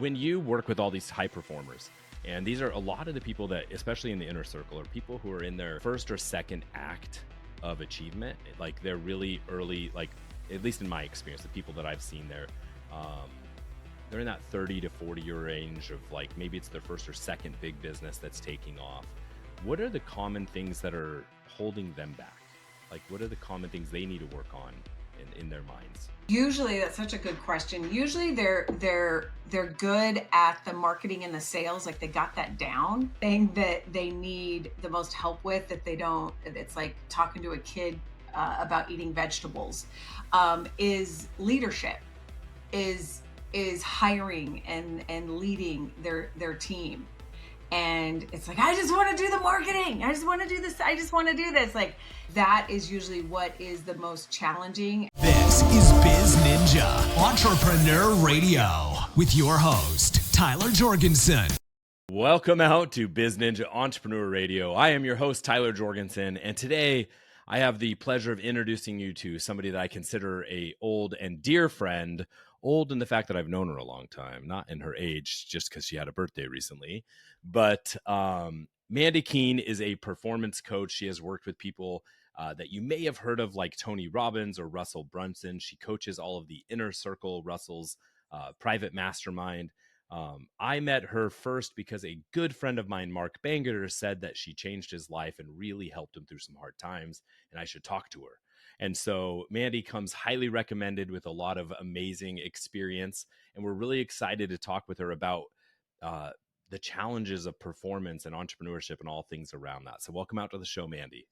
when you work with all these high performers, and these are a lot of the people that, especially in the inner circle, are people who are in their first or second act of achievement. Like they're really early, like at least in my experience, the people that I've seen there, they're in that 30 to 40 year range of like, maybe it's their first or second big business that's taking off. What are the common things that are holding them back? Like, what are the common things they need to work on in their minds? Usually, that's such a good question. Usually they're good at the marketing and the sales, like they got that down. Thing that they need the most help with, that they don't, it's like talking to a kid about eating vegetables, is leadership, is hiring and leading their team. And it's like, I just want to do the marketing. I just want to do this. I just want to do this. Like, that is usually what is the most challenging. This is Biz Ninja Entrepreneur Radio with your host, Tyler Jorgenson. Welcome out to Biz Ninja Entrepreneur Radio. I am your host, Tyler Jorgenson, and today I have the pleasure of introducing you to somebody that I consider a old and dear friend. Old in the fact that I've known her a long time, not in her age, just because she had a birthday recently. But Mandy Keene is a performance coach. She has worked with people that you may have heard of, like Tony Robbins or Russell Brunson. She coaches all of the inner circle, Russell's private mastermind. I met her first because a good friend of mine, Mark Bangerter, said that she changed his life and really helped him through some hard times, and I should talk to her. And so Mandy comes highly recommended with a lot of amazing experience. And we're really excited to talk with her about the challenges of performance and entrepreneurship and all things around that. So welcome out to the show, Mandy.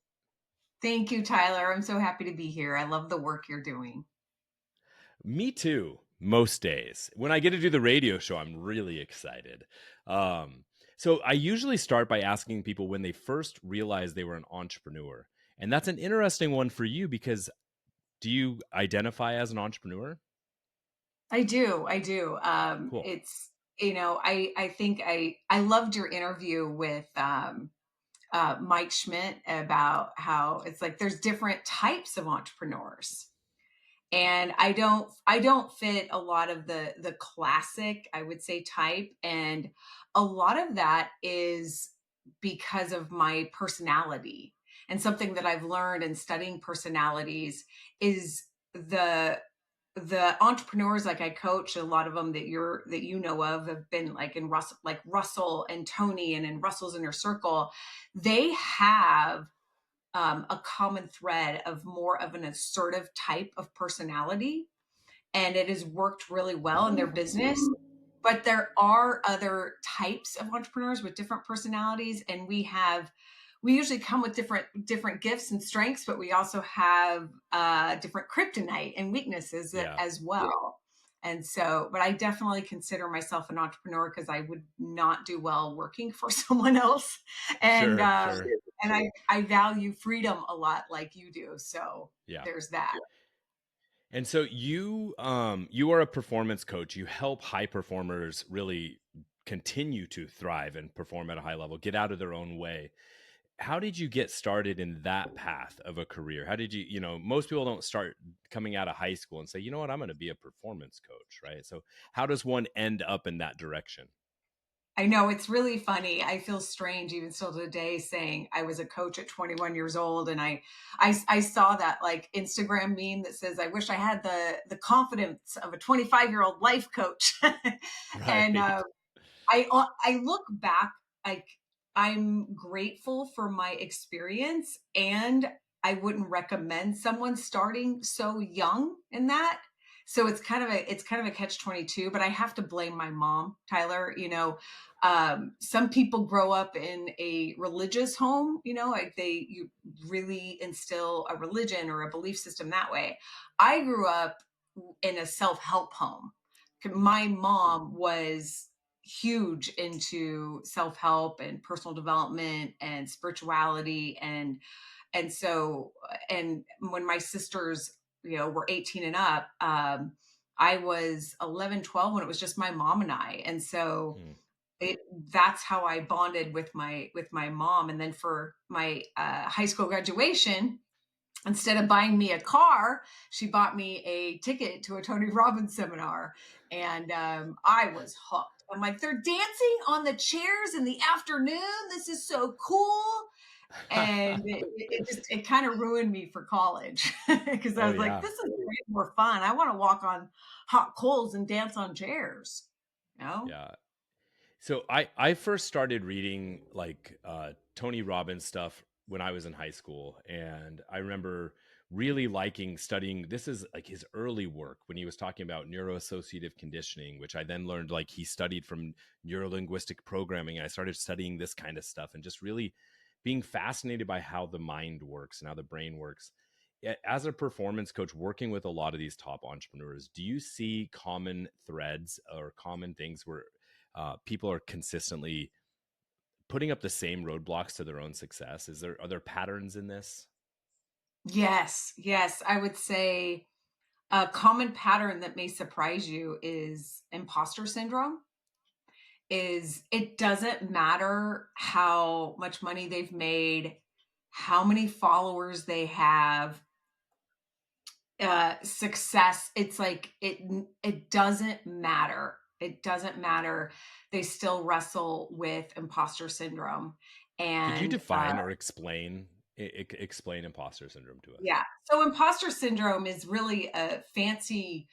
Thank you, Tyler. I'm so happy to be here. I love the work you're doing. Me too, most days. When I get to do the radio show, I'm really excited. So I usually start by asking people when they first realized they were an entrepreneur. And that's an interesting one for you because do you identify as an entrepreneur? I do. Cool. It's, I think I loved your interview with Mike Schmidt about how it's like there's different types of entrepreneurs. And I don't fit a lot of the classic, I would say, type. And a lot of that is because of my personality. And something that I've learned in studying personalities is the entrepreneurs, like I coach, a lot of them that you know of have been like in Russell and Tony, and in Russell's inner circle. They have a common thread of more of an assertive type of personality, and it has worked really well in their business. But there are other types of entrepreneurs with different personalities, and we usually come with different gifts and strengths, but we also have different kryptonite and weaknesses as well. And so, but I definitely consider myself an entrepreneur because I would not do well working for someone else. And Sure. and I value freedom a lot, like you do. So Yeah. there's that. And so you are a performance coach. You help high performers really continue to thrive and perform at a high level, get out of their own way. How did you get started in that path of a career? How did you, most people don't start coming out of high school and say, you know what, I'm going to be a performance coach, right? So how does one end up in that direction? I know, it's really funny. I feel strange even still today saying I was a coach at 21 years old. And I saw that like Instagram meme that says, I wish I had the confidence of a 25-year-old life coach. Right. And I look back, like I'm grateful for my experience, and I wouldn't recommend someone starting so young in that. So it's kind of a catch-22, but I have to blame my mom, Tyler. Some people grow up in a religious home, like you really instill a religion or a belief system that way. I grew up in a self-help home. My mom was huge into self-help and personal development and spirituality. And so, and when my sisters, were 18 and up, I was 11, 12 when it was just my mom and I. And so that's how I bonded with my mom. And then for my high school graduation, instead of buying me a car, she bought me a ticket to a Tony Robbins seminar. And I was hooked. I'm like, they're dancing on the chairs in the afternoon. This is so cool. And it kind of ruined me for college because I Oh was like, yeah. this is way more fun. I want to walk on hot coals and dance on chairs. You know? Yeah. So I first started reading like Tony Robbins stuff when I was in high school, and I remember really liking studying. This is like his early work when he was talking about neuroassociative conditioning, which I then learned like he studied from neurolinguistic programming. And I started studying this kind of stuff and just really being fascinated by how the mind works and how the brain works. As a performance coach working with a lot of these top entrepreneurs, do you see common threads or common things where people are consistently putting up the same roadblocks to their own success? Are there patterns in this? Yes. Yes. I would say a common pattern that may surprise you is imposter syndrome. Is it doesn't matter how much money they've made, how many followers they have, success. It's like it doesn't matter. It doesn't matter. They still wrestle with imposter syndrome. Could you And define or explain imposter syndrome to us? yeah, so imposter syndrome is really a fancy,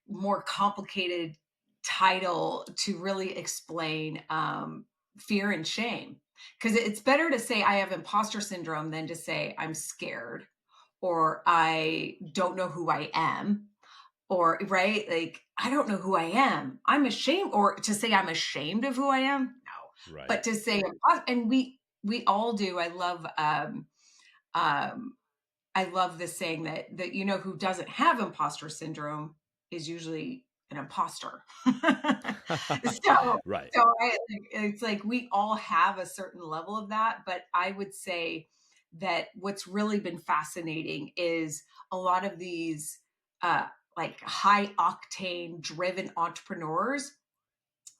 more complicated title to really explain fear and shame. Because it's better to say I have imposter syndrome than to say I'm scared or I don't know who I am, or right, like I don't know who I am, I'm ashamed, or to say I'm ashamed of who I am, no. Right. But to say and we all do. Um I love this saying that who doesn't have imposter syndrome is usually an imposter. so Right. it's like we all have a certain level of that, but I would say that what's really been fascinating is a lot of these uh, like high octane driven entrepreneurs.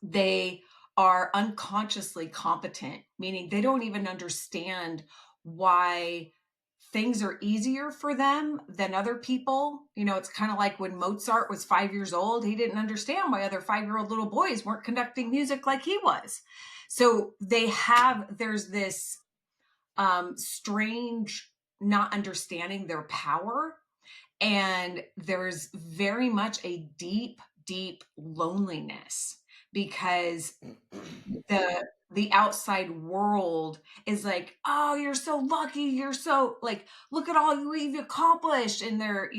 They are unconsciously competent, meaning they don't even understand why things are easier for them than other people. It's kind of like when Mozart was 5 years old, he didn't understand why other 5-year-old little boys weren't conducting music like he was. So there's this strange not understanding their power. And there's very much a deep, deep loneliness because the outside world is like, oh, you're so lucky, you're so like, look at all you've accomplished, and they're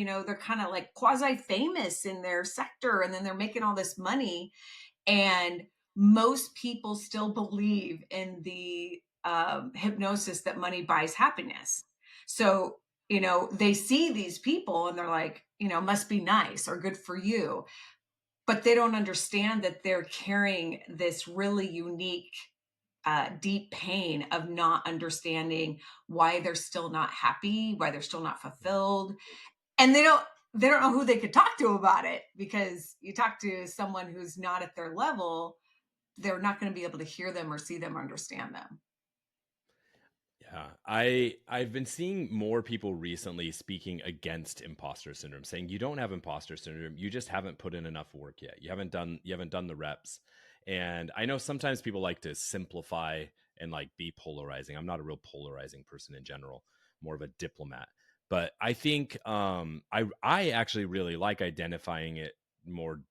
kind of like quasi famous in their sector, and then they're making all this money. And most people still believe in the hypnosis that money buys happiness. So they see these people and they're like, must be nice or good for you, but they don't understand that they're carrying this really unique deep pain of not understanding why they're still not happy, why they're still not fulfilled. And they don't know who they could talk to about it, because you talk to someone who's not at their level, they're not going to be able to hear them or see them or understand them. Yeah, I've been seeing more people recently speaking against imposter syndrome, saying you don't have imposter syndrome, you just haven't put in enough work yet. You haven't done the reps. And I know sometimes people like to simplify and like be polarizing. I'm not a real polarizing person in general, more of a diplomat. But I think I actually really like identifying it more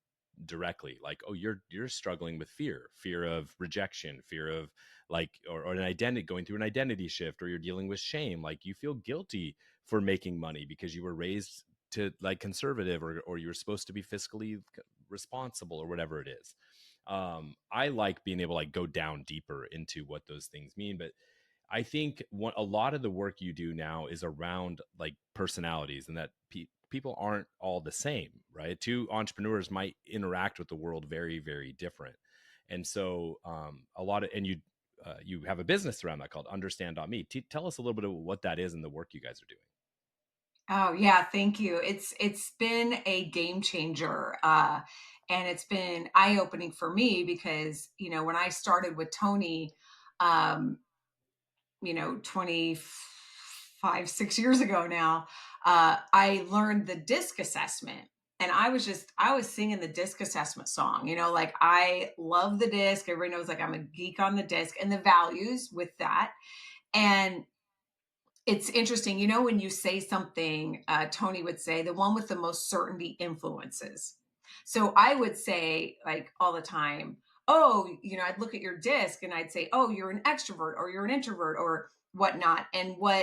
directly. Like, oh, you're struggling with fear of rejection, fear of like or an identity, going through an identity shift, or you're dealing with shame, like you feel guilty for making money because you were raised to like conservative, or you're supposed to be fiscally responsible or whatever it is. I like being able to like go down deeper into what those things mean. But I think a lot of the work you do now is around like personalities, and that people aren't all the same, right? Two entrepreneurs might interact with the world very, very different. And so you have a business around that called understand.me. Tell us a little bit of what that is and the work you guys are doing. Oh yeah, thank you. It's been a game changer. And it's been eye-opening for me because, when I started with Tony, um, 25, 6 years ago now, I learned the DISC assessment. And I was singing the DISC assessment song, like I love the DISC. Everybody knows like I'm a geek on the DISC and the values with that. And it's interesting, when you say something, Tony would say, the one with the most certainty influences. So I would say, like all the time, oh, I'd look at your disc and I'd say, oh, you're an extrovert or you're an introvert or whatnot.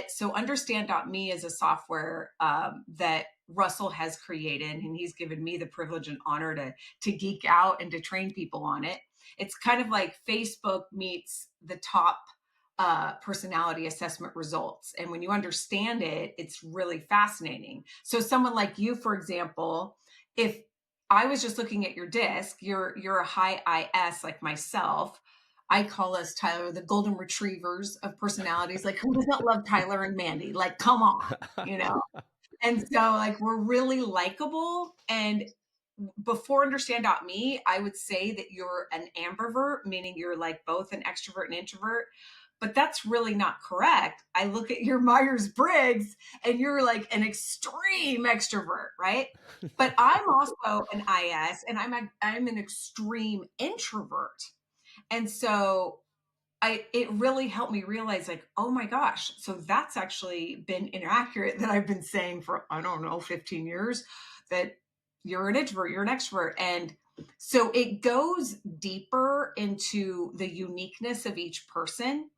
So understand.me is a software that Russell has created, and he's given me the privilege and honor to geek out and to train people on it. It's kind of like Facebook meets the top personality assessment results. And when you understand it, it's really fascinating. So someone like you, for example, if I was just looking at your disc, you're a high IS like myself. I call us, Tyler, the golden retrievers of personalities. Like, who doesn't love Tyler and Mandy? Like, come on, And so like we're really likable. And before understand.me, I would say that you're an ambivert, meaning you're like both an extrovert and introvert. But that's really not correct. I look at your Myers-Briggs and you're like an extreme extrovert, right? But I'm also an IS and I'm an extreme introvert. And so it really helped me realize like, oh my gosh, so that's actually been inaccurate that I've been saying for, I don't know, 15 years, that you're an introvert, you're an extrovert. And so it goes deeper into the uniqueness of each person,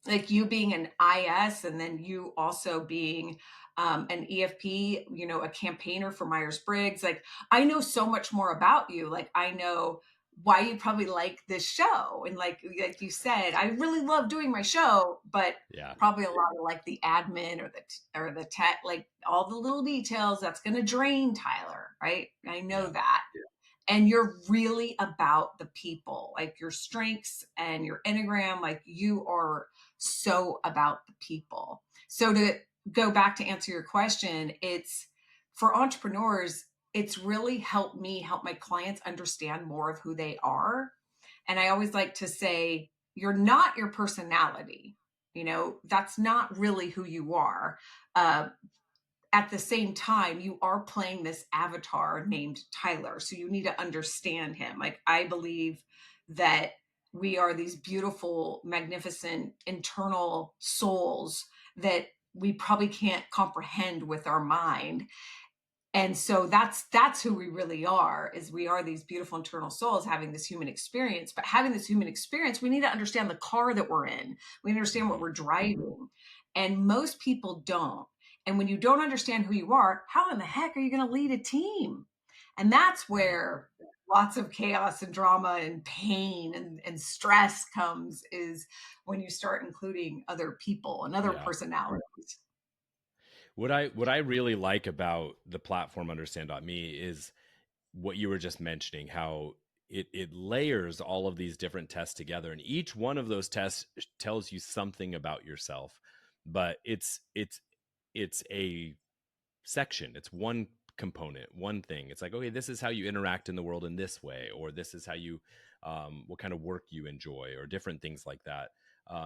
like you being an IS and then you also being an EFP, a campaigner for Myers-Briggs. Like I know so much more about you. Like I know why you probably like this show. And like you said, I really love doing my show, but probably a lot of like the admin or the tech, like all the little details that's going to drain Tyler, right? I know that. And you're really about the people, like your strengths and your Enneagram, like you are so about the people. So to go back to answer your question, it's for entrepreneurs, it's really helped me help my clients understand more of who they are. And I always like to say, you're not your personality. That's not really who you are. At the same time, you are playing this avatar named Tyler. So you need to understand him. Like I believe that we are these beautiful, magnificent internal souls that we probably can't comprehend with our mind. And so that's who we really are, is we are these beautiful internal souls having this human experience. But having this human experience, we need to understand the car that we're in. We understand what we're driving. And most people don't. And when you don't understand who you are, how in the heck are you going to lead a team? And that's where lots of chaos and drama and pain and stress comes, is when you start including other people and other personalities. What I really like about the platform understand.me is what you were just mentioning, how it layers all of these different tests together, and each one of those tests tells you something about yourself, but it's a section. It's one component, one thing. It's like, okay, this is how you interact in the world in this way, or this is how you, what kind of work you enjoy, or different things like that.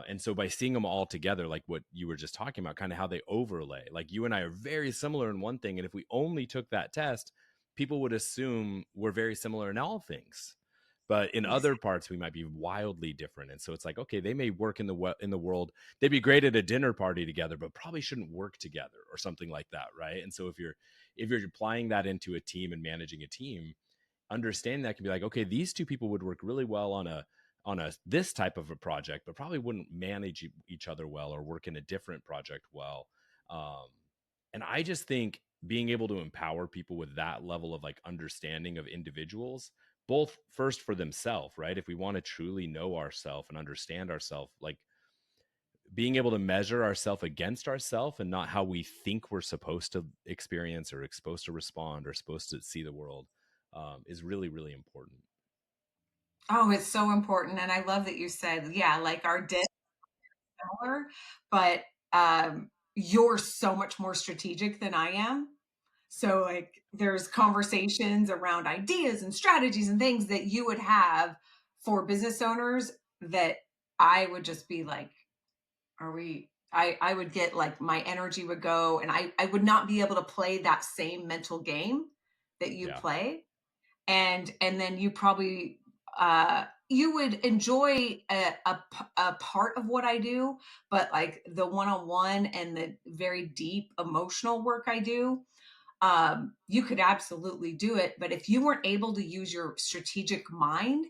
And so by seeing them all together, like what you were just talking about, kind of how they overlay, like you and I are very similar in one thing. And if we only took that test, people would assume we're very similar in all things. But in other parts, we might be wildly different. And so it's like, okay, they may work in the world. They'd be great at a dinner party together, but probably shouldn't work together or something like that, right? And so if you're applying that into a team and managing a team, understanding that can be like, okay, these two people would work really well on a this type of a project, but probably wouldn't manage each other well or work in a different project well. And I just think being able to empower people with that level of like understanding of individuals, both first for themselves, right? If we want to truly know ourselves and understand ourselves, like being able to measure ourselves against ourselves and not how we think we're supposed to experience or supposed to respond or supposed to see the world, is really, really important. Oh, it's so important. And I love that you said, like our disc is similar, but you're so much more strategic than I am. So like there's conversations around ideas and strategies and things that you would have for business owners that I would just be like, I would get like my energy would go, and I would not be able to play that same mental game that you Yeah. play, and then you probably you would enjoy a part of what I do, but like the one-on-one and the very deep emotional work I do, you could absolutely do it. But if you weren't able to use your strategic mind,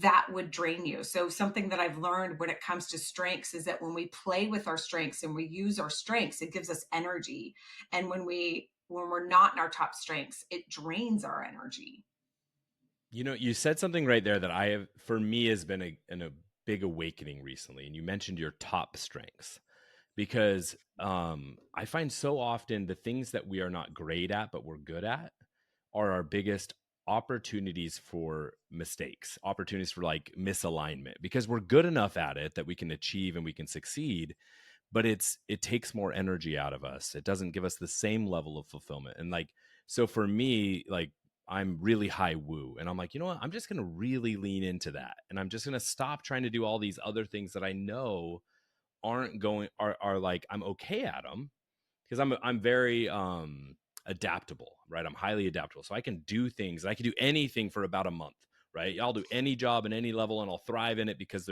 that would drain you. So something that I've learned when it comes to strengths is that when we play with our strengths and we use our strengths, it gives us energy. And when we're not in our top strengths, it drains our energy. You know, you said something right there that I have, for me, has been a big awakening recently. And you mentioned your top strengths, because I find so often the things that we are not great at, but we're good at, are our biggest opportunities for mistakes, opportunities for like misalignment, because we're good enough at it that we can achieve and we can succeed, but it takes more energy out of us. It doesn't give us the same level of fulfillment. And like, so for me, like, I'm really high woo, and I'm like, you know what, I'm just going to really lean into that, and I'm just going to stop trying to do all these other things that I know aren't going are like, I'm okay at them, because I'm very adaptable, right? I'm highly adaptable, so I can do things. I can do anything for about a month, right? I'll do any job in any level, and I'll thrive in it, because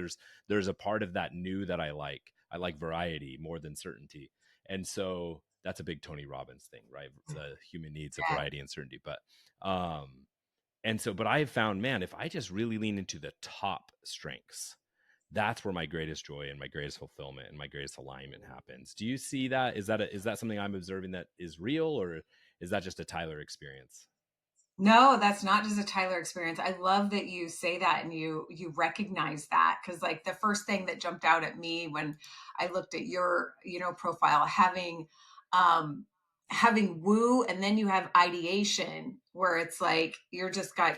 there's a part of that new that I like. I like variety more than certainty, and so that's a big Tony Robbins thing, right? The human needs of Yeah. variety and certainty. But I have found, man, if I just really lean into the top strengths, that's where my greatest joy and my greatest fulfillment and my greatest alignment happens. Do you see that? Is that something I'm observing that is real, or is that just a Tyler experience? No, that's not just a Tyler experience. I love that you say that and you recognize that, because like the first thing that jumped out at me when I looked at your, profile, um having woo, and then you have ideation, where it's like you're just got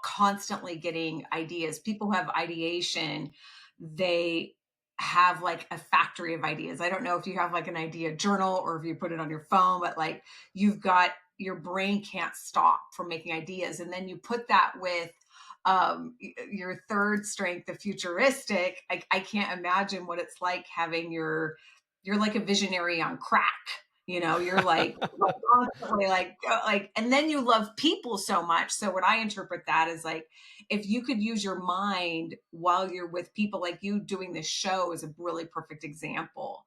constantly getting ideas. People who have ideation, they have like a factory of ideas. I don't know if you have like an idea journal or if you put it on your phone, but like you've got, your brain can't stop from making ideas. And then you put that with your third strength, the futuristic. I can't imagine what it's like having you're like a visionary on crack. You're like constantly like, and then you love people so much. So what I interpret that is like, if you could use your mind while you're with people, like you doing this show is a really perfect example,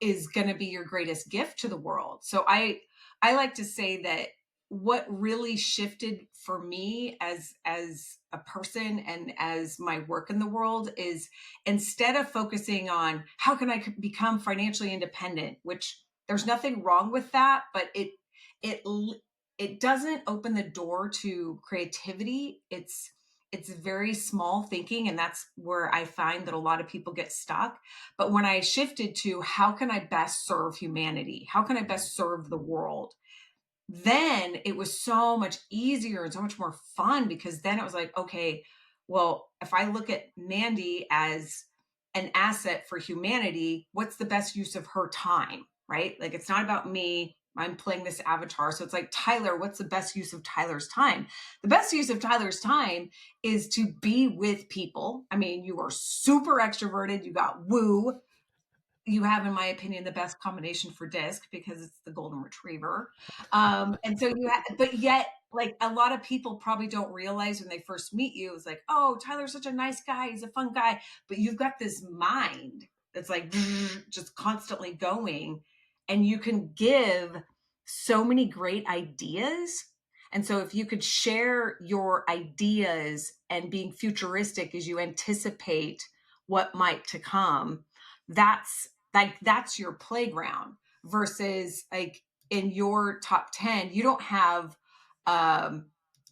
is going to be your greatest gift to the world. So I like to say that what really shifted for me as a person and as my work in the world is, instead of focusing on how can I become financially independent, which there's nothing wrong with that, but it it doesn't open the door to creativity. It's very small thinking, and that's where I find that a lot of people get stuck. But when I shifted to how can I best serve humanity, how can I best serve the world, then it was so much easier and so much more fun, because then it was like, okay, well, if I look at Mandy as an asset for humanity, what's the best use of her time, right? Like, it's not about me. I'm playing this avatar. So it's like, Tyler, what's the best use of Tyler's time? The best use of Tyler's time is to be with people. I mean, you are super extroverted. You got woo. You have, in my opinion, the best combination for disc, because it's the golden retriever. And so but yet, like, a lot of people probably don't realize when they first meet you, it's like, oh, Tyler's such a nice guy. He's a fun guy. But you've got this mind that's like just constantly going, and you can give so many great ideas. And so if you could share your ideas and being futuristic as you anticipate what might to come, that's your playground, versus like in your top 10 you don't have um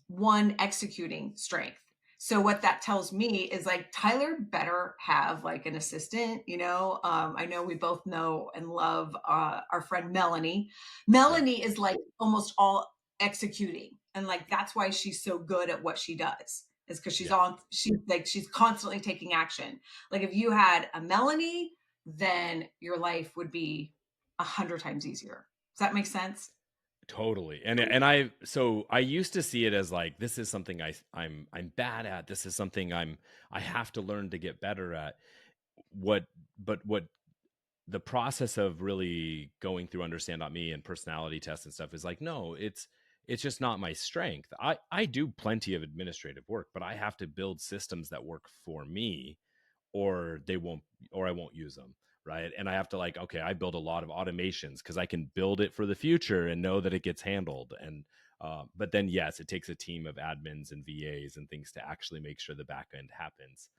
one executing strength. So what that tells me is like, Tyler better have like an assistant. I know we both know and love our friend Melanie. Yeah. Melanie is like almost all executing, and like that's why she's so good at what she does, is because Yeah. she's constantly taking action. Like, if you had a Melanie, then your life would be 100 times easier. Does that make sense? Totally. And I used to see it as like, this is something I'm bad at. This is something I have to learn to get better at. What but what the process of really going through Understand.me and personality tests and stuff is like, no, it's just not my strength. I do plenty of administrative work, but I have to build systems that work for me, or they won't, or I won't use them. Right. And I have to like, okay, I build a lot of automations because I can build it for the future and know that it gets handled. And, but then, yes, it takes a team of admins and VAs and things to actually make sure the back end happens.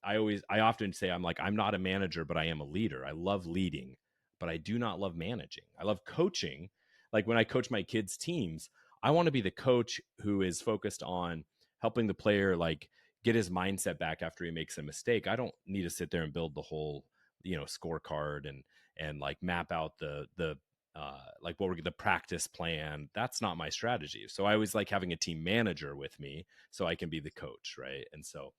I often say, I'm not a manager, but I am a leader. I love leading, but I do not love managing. I love coaching. Like when I coach my kids' teams, I want to be the coach who is focused on helping the player, like, get his mindset back after he makes a mistake. I don't need to sit there and build the whole, scorecard and like map out the like what we're the practice plan. That's not my strategy. So I always like having a team manager with me so I can be the coach, right? And so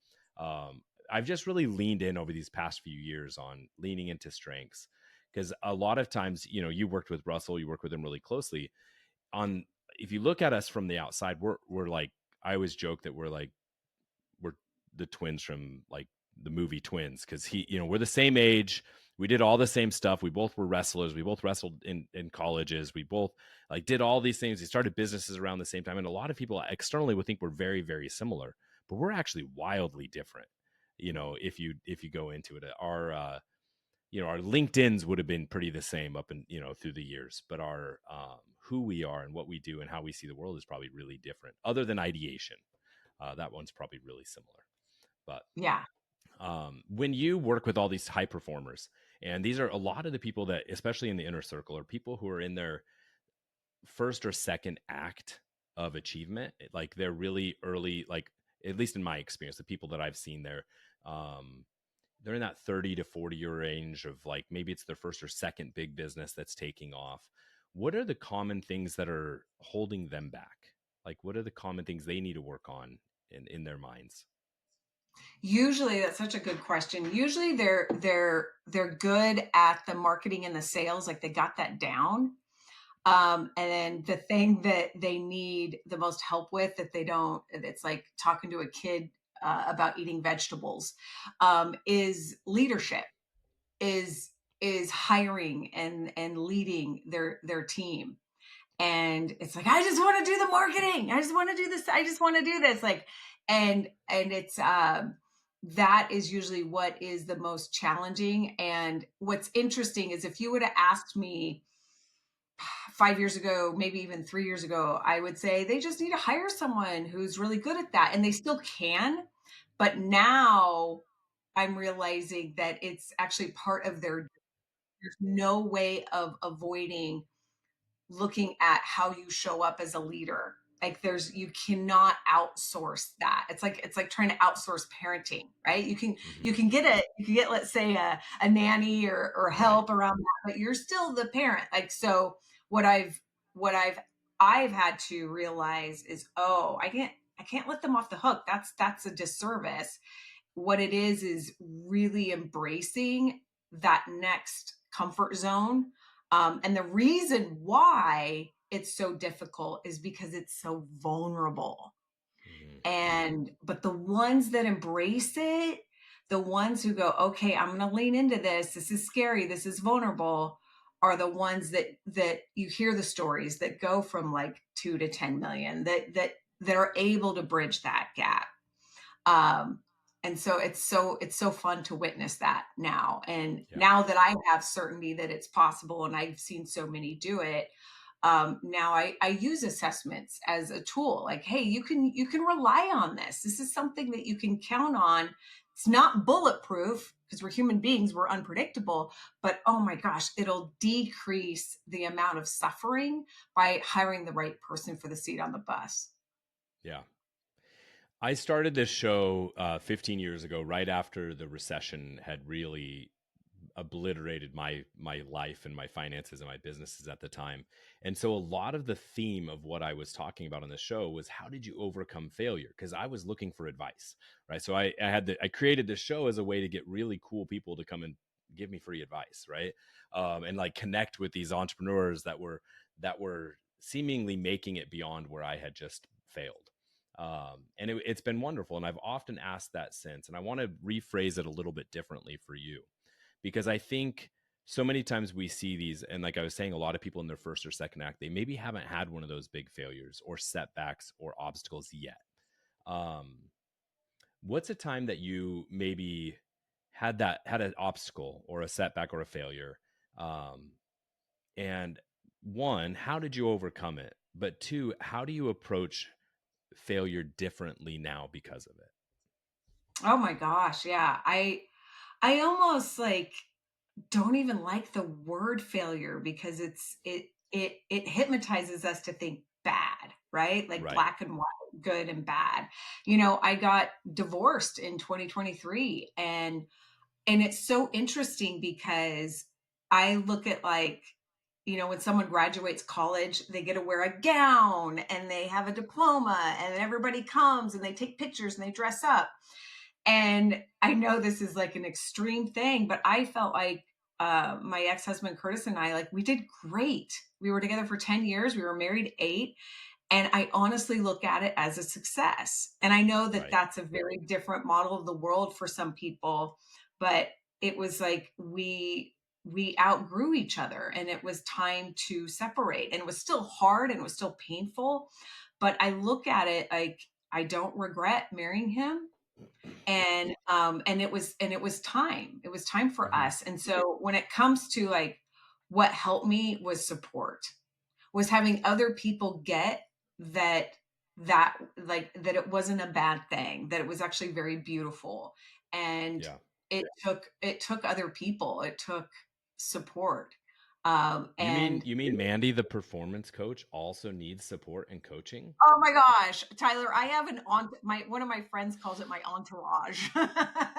I've just really leaned in over these past few years on leaning into strengths, because a lot of times, you worked with Russell, you work with him really closely on. If you look at us from the outside, we're like, I always joke that we're the twins from like the movie Twins, because we're the same age, we did all the same stuff, we both were wrestlers, we both wrestled in colleges, we both like did all these things, we started businesses around the same time, and a lot of people externally would think we're very, very similar, but we're actually wildly different. If you go into it, our LinkedIns would have been pretty the same up and through the years, but our who we are and what we do and how we see the world is probably really different, other than ideation. That one's probably really similar. But Yeah. when you work with all these high performers, and these are a lot of the people that, especially in the inner circle, are people who are in their first or second act of achievement. Like they're really early, like at least in my experience, the people that I've seen there, they're in that 30 to 40 year range of like, maybe it's their first or second big business that's taking off. What are the common things that are holding them back? Like, what are the common things they need to work on in their minds? Usually, that's such a good question. Usually they're good at the marketing and the sales, like they got that down. And then the thing that they need the most help with, that they don't, it's like talking to a kid about eating vegetables, is leadership, is hiring and leading their team. And it's like, I just want to do the marketing, I just want to do this, I just want to do this, like, and it's that is usually what is the most challenging. And what's interesting is, if you would have asked me 5 years ago, maybe even 3 years ago, I would say they just need to hire someone who's really good at that, and they still can. But now I'm realizing that it's actually part of there's no way of avoiding looking at how you show up as a leader. Like you cannot outsource that. It's like trying to outsource parenting, right? You can get, let's say, a nanny or help around that, but you're still the parent. Like, so what I've had to realize is, oh, I can't let them off the hook. That's a disservice. What it is really embracing that next comfort zone. And the reason why it's so difficult is because it's so vulnerable. But the ones that embrace it, the ones who go, okay, I'm going to lean into this, this is scary, this is vulnerable, are the ones that you hear the stories that go from like 2 to 10 million, that are able to bridge that gap. And so it's so fun to witness that now. And now that I have certainty that it's possible, and I've seen so many do it, now I use assessments as a tool. Like, hey, you can rely on this. This is something that you can count on. It's not bulletproof, because we're human beings, we're unpredictable, but oh my gosh, it'll decrease the amount of suffering by hiring the right person for the seat on the bus. Yeah. I started this show 15 years ago, right after the recession had really obliterated my life and my finances and my businesses at the time. And so a lot of the theme of what I was talking about on the show was, how did you overcome failure? Because I was looking for advice, right? So I created this show as a way to get really cool people to come and give me free advice, right? And like connect with these entrepreneurs that were seemingly making it beyond where I had just failed. And it's been wonderful. And I've often asked that since, and I want to rephrase it a little bit differently for you, because I think so many times we see these, and like I was saying, a lot of people in their first or second act, they maybe haven't had one of those big failures or setbacks or obstacles yet. What's a time that you maybe had an obstacle or a setback or a failure? And one, how did you overcome it? But two, how do you approach failure differently now because of it? Oh my gosh, yeah. I almost like don't even like the word failure because it hypnotizes us to think bad, right? Like Right. black and white, good and bad. I got divorced in 2023, and it's so interesting because I look at like, when someone graduates college, they get to wear a gown and they have a diploma and everybody comes and they take pictures and they dress up. And I know this is like an extreme thing, but I felt like my ex-husband Curtis and I, like, we did great. We were together for 10 years. We were married 8. And I honestly look at it as a success. And I know that Right. that's a very different model of the world for some people, but it was like we outgrew each other and it was time to separate. And it was still hard and it was still painful, but I look at it like I don't regret marrying him. And it was time. It was time for Mm-hmm. us. And so when it comes to like what helped me was support, was having other people get that that it wasn't a bad thing, that it was actually very beautiful. And Yeah. it took other people, it took support. And You mean Mandy, the performance coach, also needs support and coaching? oh my gosh, Tyler, I have one of my friends calls it my entourage.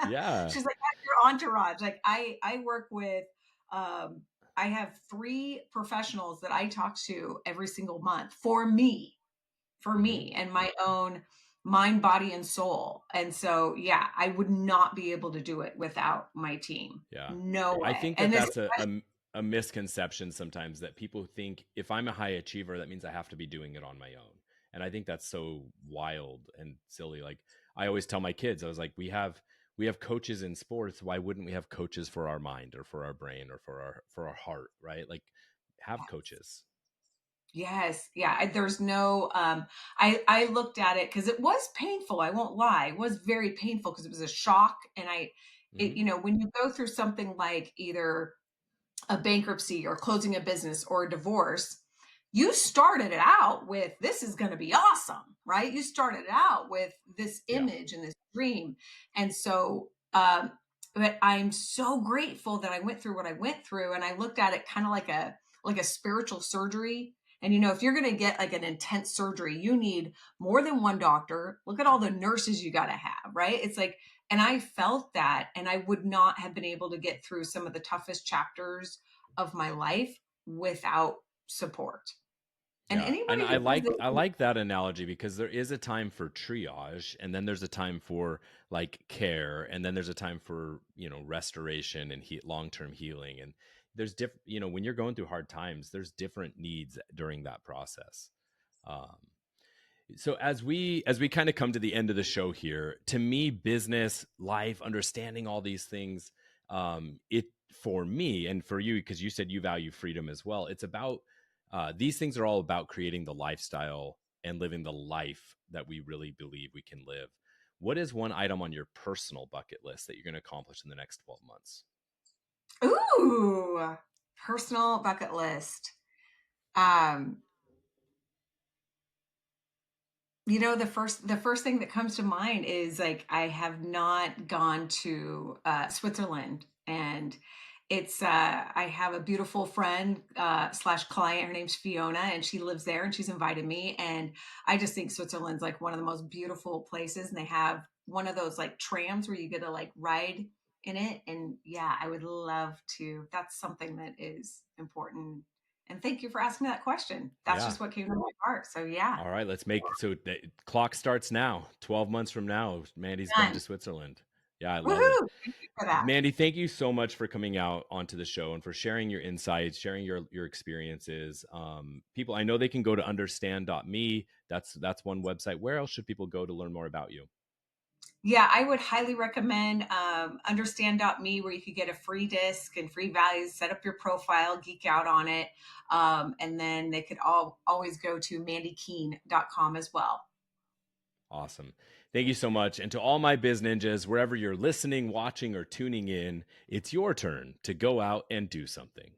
Yeah. She's like, "That's your entourage." Like I work with um I have 3 professionals that I talk to every single month for Mm-hmm. me and my own mind, body, and soul. And so, yeah, I would not be able to do it without my team. Yeah. No I way. think that And this, that's a misconception sometimes, that people think if I'm a high achiever, that means I have to be doing it on my own. And I think that's so wild and silly. Like I always tell my kids, I was like, we have coaches in sports. Why wouldn't we have coaches for our mind or for our brain or for our heart, right? Like have coaches. yes, yeah. There's no. I looked at it because it was painful. I won't lie. It was very painful because it was a shock, and Mm-hmm. when you go through something like either a bankruptcy or closing a business or a divorce, you started it out with this is going to be awesome, right? You started it out with this Yeah. image and this dream. And so, but I'm so grateful that I went through what I went through. And I looked at it kind of like a spiritual surgery. And if you're going to get like an intense surgery, you need more than one doctor. Look at all the nurses you got to have, right? It's like, and I felt that, and I would not have been able to get through some of the toughest chapters of my life without support. And Yeah. And anybody that does I it, like that analogy because there is a time for triage, and then there's a time for like care, and then there's a time for, restoration and long-term healing. And there's different, when you're going through hard times, there's different needs during that process. Um, so as we kind of come to the end of the show here, to me, business, life, understanding all these things, it for me and for you, because you said you value freedom as well. It's about these things are all about creating the lifestyle and living the life that we really believe we can live. What is one item on your personal bucket list that you're going to accomplish in the next 12 months? ooh, personal bucket list. Um, the first thing that comes to mind is like I have not gone to Switzerland, and it's I have a beautiful friend slash client. Her name's Fiona, and she lives there, and she's invited me. And I just think Switzerland's like one of the most beautiful places, and they have one of those like trams where you get to like ride in it. And yeah, I would love to. That's something that is important. And thank you for asking me that question. That's Yeah. just what came to my heart. So yeah. All right, let's make so the clock starts now. 12 months from now, Mandy's going to Done. Switzerland. Yeah, I love it. Woohoo! Thank you for that. Mandy, thank you so much for coming out onto the show and for sharing your insights, sharing your experiences. People, I know they can go to understand.me. That's one website. Where else should people go to learn more about you? Yeah, I would highly recommend understand.me, where you could get a free disc and free values, set up your profile, geek out on it. And then they could always go to mandykeene.com as well. Awesome. Thank you so much. And to all my biz ninjas, wherever you're listening, watching, or tuning in, it's your turn to go out and do something.